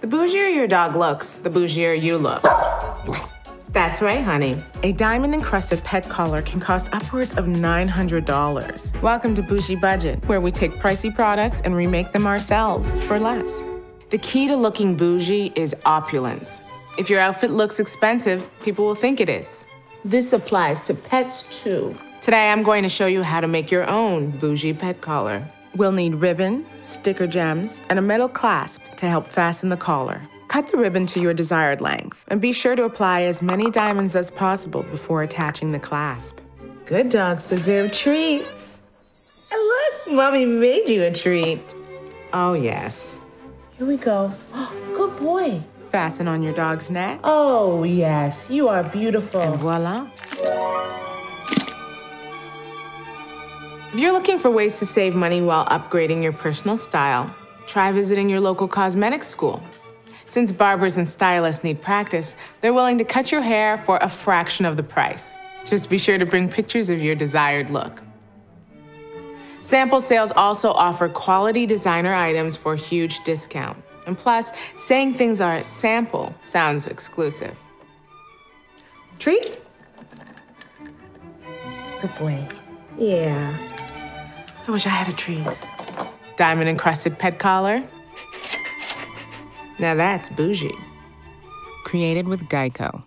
bougier your dog looks, the bougier you look. That's right, honey. A diamond-encrusted pet collar can cost upwards of $900. Welcome to Bougie Budget, where we take pricey products and remake them ourselves for less. The key to looking bougie is opulence. If your outfit looks expensive, people will think it is. This applies to pets too. Today, I'm going to show you how to make your own bougie pet collar. We'll need ribbon, sticker gems, and a metal clasp to help fasten the collar. Cut the ribbon to your desired length, and be sure to apply as many diamonds as possible before attaching the clasp. Good dogs deserve treats. And look, Mommy made you a treat. Oh, yes. Here we go. Good boy. Fasten on your dog's neck. Oh, yes, you are beautiful. And voila. If you're looking for ways to save money while upgrading your personal style, try visiting your local cosmetic school. Since barbers and stylists need practice, they're willing to cut your hair for a fraction of the price. Just be sure to bring pictures of your desired look. Sample sales also offer quality designer items for a huge discount. And plus, saying things are sample sounds exclusive. Treat? Good boy. Yeah. I wish I had a treat. Diamond-encrusted pet collar. Now that's bougie. Created with GEICO.